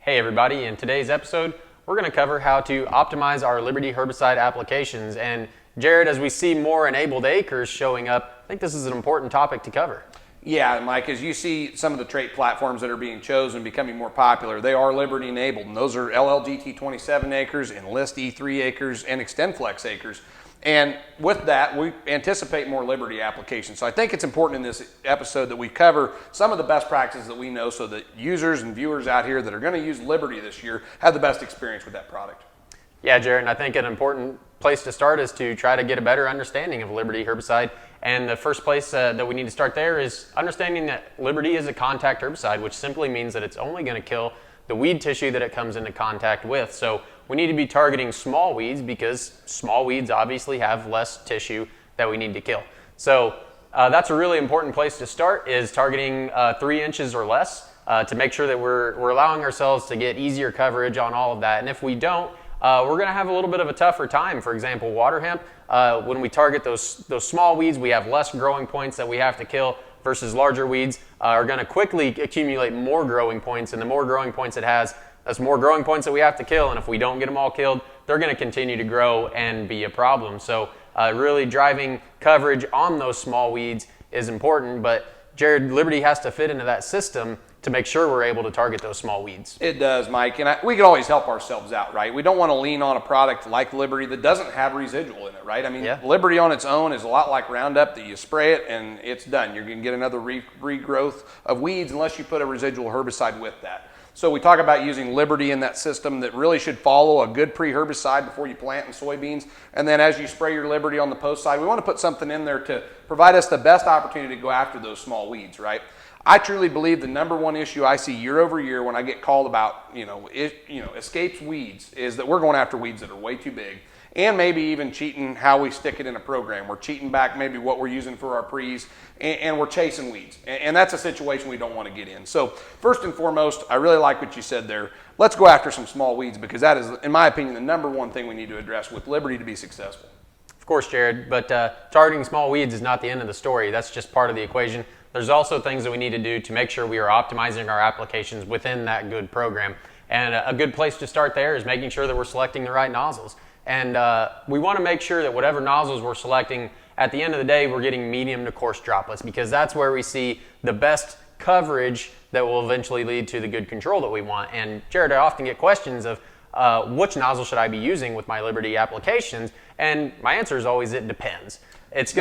Hey everybody, in today's episode, we're going to cover how to optimize our Liberty herbicide applications. And Jared, as we see more enabled acres showing up, I think this is an important topic to cover. Yeah, Mike, as you see some of the trait platforms that are being chosen becoming more popular, they are Liberty enabled, and those are LLGT 27 acres, Enlist E3 acres, and XtendFlex acres. And with that, we anticipate more Liberty applications. So I think it's important in this episode that we cover some of the best practices that we know so that users and viewers out here that are going to use Liberty this year have the best experience with that product. Yeah, Jared, and I think an important place to start is to try to get a better understanding of Liberty herbicide. And the first place that we need to start there is understanding that Liberty is a contact herbicide, which simply means that it's only going to kill the weed tissue that it comes into contact with. So we need to be targeting small weeds because small weeds obviously have less tissue that we need to kill. So that's a really important place to start, is targeting 3 inches or less to make sure that we're allowing ourselves to get easier coverage on all of that. And if we don't, we're going to have a little bit of a tougher time. For example, water hemp, when we target those small weeds, we have less growing points that we have to kill, versus larger weeds are going to quickly accumulate more growing points, and the more growing points it has, that's more growing points that we have to kill, and if we don't get them all killed, they're going to continue to grow and be a problem. So really driving coverage on those small weeds is important, but Jared, Liberty has to fit into that system to make sure we're able to target those small weeds. It does, Mike, and we can always help ourselves out, right? We don't want to lean on a product like Liberty that doesn't have residual in it, right? I mean, yeah. Liberty on its own is a lot like Roundup, that you spray it and it's done. You're going to get another regrowth of weeds unless you put a residual herbicide with that. So we talk about using Liberty in that system that really should follow a good pre-herbicide before you plant in soybeans. And then as you spray your Liberty on the post side, we want to put something in there to provide us the best opportunity to go after those small weeds, right? I truly believe the number one issue I see year over year when I get called about, escapes weeds is that we're going after weeds that are way too big, and maybe even cheating how we stick it in a program. We're cheating back maybe what we're using for our pre's, and we're chasing weeds. And that's a situation we don't want to get in. So first and foremost, I really like what you said there. Let's go after some small weeds, because that is, in my opinion, the number one thing we need to address with Liberty to be successful. Of course, Jared, but targeting small weeds is not the end of the story. That's just part of the equation. There's also things that we need to do to make sure we are optimizing our applications within that good program. And a good place to start there is making sure that we're selecting the right nozzles. And we want to make sure that whatever nozzles we're selecting, at the end of the day, we're getting medium to coarse droplets, because that's where we see the best coverage that will eventually lead to the good control that we want. And Jared, I often get questions of which nozzle should I be using with my Liberty applications? And my answer is always, it depends. It's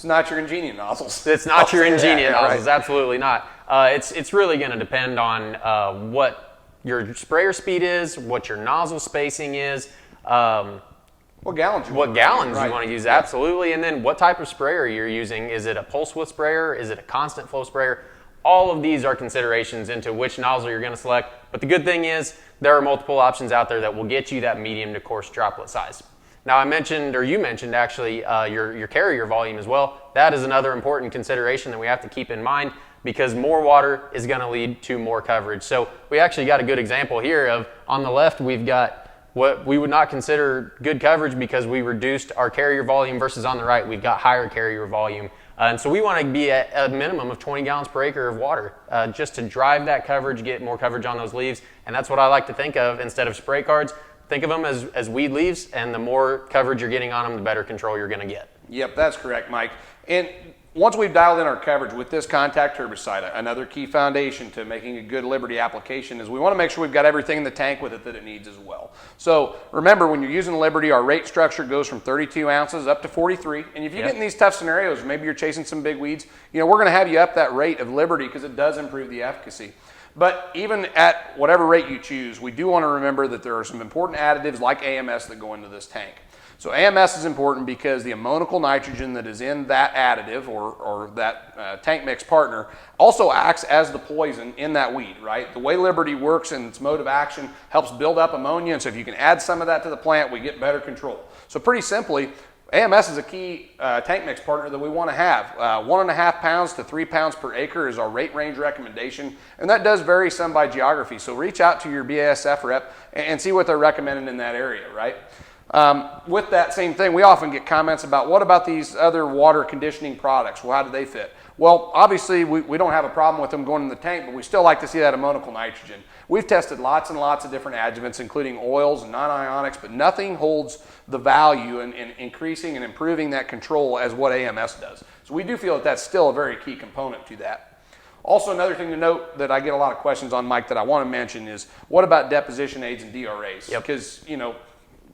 not your ingredient nozzles. It's not your ingredient nozzles, right. Absolutely not. It's really going to depend on what your sprayer speed is, what your nozzle spacing is, what gallons you want to use, absolutely, and then what type of sprayer you're using. Is it a pulse width sprayer? Is it a constant flow sprayer? All of these are considerations into which nozzle you're going to select, but the good thing is there are multiple options out there that will get you that medium to coarse droplet size. Now you mentioned actually your carrier volume as well. That is another important consideration that we have to keep in mind, because more water is going to lead to more coverage. So we actually got a good example here of, on the left, we've got what we would not consider good coverage because we reduced our carrier volume, versus on the right, we've got higher carrier volume. And so we want to be at a minimum of 20 gallons per acre of water just to drive that coverage, get more coverage on those leaves. And that's what I like to think of instead of spray cards. Think of them as weed leaves, and the more coverage you're getting on them, the better control you're going to get. Yep, that's correct, Mike. And once we've dialed in our coverage with this contact herbicide, another key foundation to making a good Liberty application is we want to make sure we've got everything in the tank with it that it needs as well. So remember, when you're using Liberty, our rate structure goes from 32 ounces up to 43. And if you get in these tough scenarios, maybe you're chasing some big weeds, we're going to have you up that rate of Liberty because it does improve the efficacy. But even at whatever rate you choose, we do want to remember that there are some important additives like AMS that go into this tank. So AMS is important because the ammoniacal nitrogen that is in that additive or that tank mix partner also acts as the poison in that weed, right? The way Liberty works and its mode of action helps build up ammonia, and so if you can add some of that to the plant, we get better control. So pretty simply, AMS is a key tank mix partner that we want to have. 1.5 pounds to 3 pounds per acre is our rate range recommendation, and that does vary some by geography. So reach out to your BASF rep and see what they're recommending in that area, right? With that same thing, we often get comments about, what about these other water conditioning products? Well, how do they fit? Well, obviously, we don't have a problem with them going in the tank, but we still like to see that ammoniacal nitrogen. We've tested lots and lots of different adjuvants, including oils and non-ionics, but nothing holds the value in increasing and improving that control as what AMS does. So we do feel that that's still a very key component to that. Also, another thing to note that I get a lot of questions on, Mike, that I want to mention is, what about deposition aids and DRAs? Because, you know,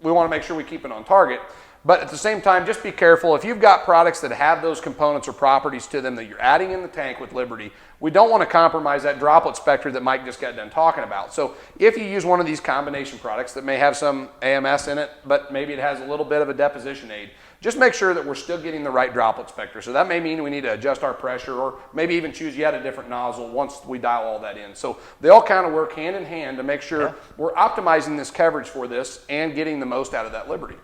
we want to make sure we keep it on target. But at the same time, just be careful. If you've got products that have those components or properties to them that you're adding in the tank with Liberty, we don't want to compromise that droplet spectra that Mike just got done talking about. So if you use one of these combination products that may have some AMS in it, but maybe it has a little bit of a deposition aid, just make sure that we're still getting the right droplet spectra. So that may mean we need to adjust our pressure, or maybe even choose yet a different nozzle once we dial all that in. So they all kind of work hand in hand to make sure we're optimizing this coverage for this and getting the most out of that Liberty.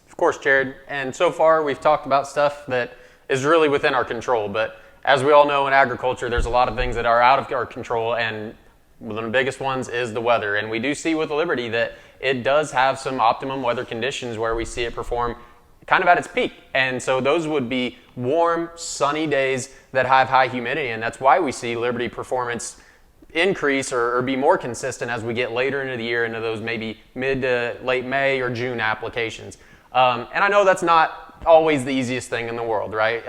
Of course, Jared. And so far, we've talked about stuff that is really within our control. But as we all know, in agriculture, there's a lot of things that are out of our control, and one of the biggest ones is the weather. And we do see with Liberty that it does have some optimum weather conditions where we see it perform kind of at its peak. And so those would be warm, sunny days that have high humidity. And that's why we see Liberty performance increase or be more consistent as we get later into the year, into those maybe mid to late May or June applications. And I know that's not always the easiest thing in the world, right?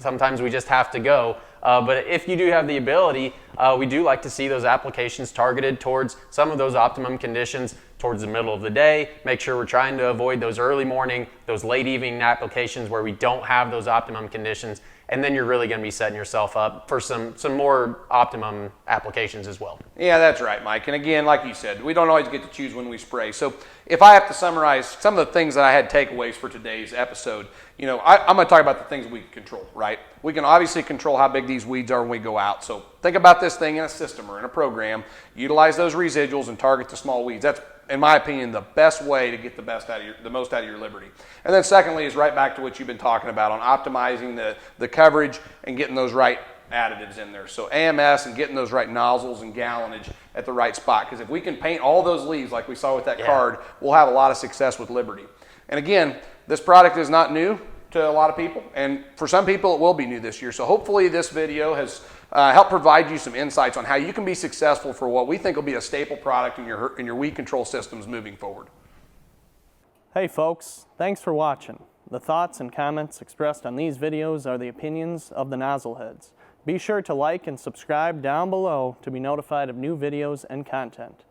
Sometimes we just have to go. But if you do have the ability, we do like to see those applications targeted towards some of those optimum conditions towards the middle of the day. Make sure we're trying to avoid those early morning, those late evening applications where we don't have those optimum conditions. And then you're really going to be setting yourself up for some more optimum applications as well. Yeah, that's right, Mike. And again, like you said, we don't always get to choose when we spray. So if I have to summarize some of the things that I had takeaways for today's episode, you know, I'm going to talk about the things we can control, right? We can obviously control how big these weeds are when we go out. So think about this thing in a system or in a program. Utilize those residuals and target the small weeds. That's, in my opinion, the best way to get the most out of your Liberty. And then secondly is right back to what you've been talking about on optimizing the coverage and getting those right additives in there. So AMS and getting those right nozzles and gallonage at the right spot. Because if we can paint all those leaves like we saw with that card, we'll have a lot of success with Liberty. And again, this product is not new to a lot of people, and for some people it will be new this year. So hopefully this video has helped provide you some insights on how you can be successful for what we think will be a staple product in your weed control systems moving forward. Hey folks, thanks for watching. The thoughts and comments expressed on these videos are the opinions of the Nozzleheads. Be sure to like and subscribe down below to be notified of new videos and content.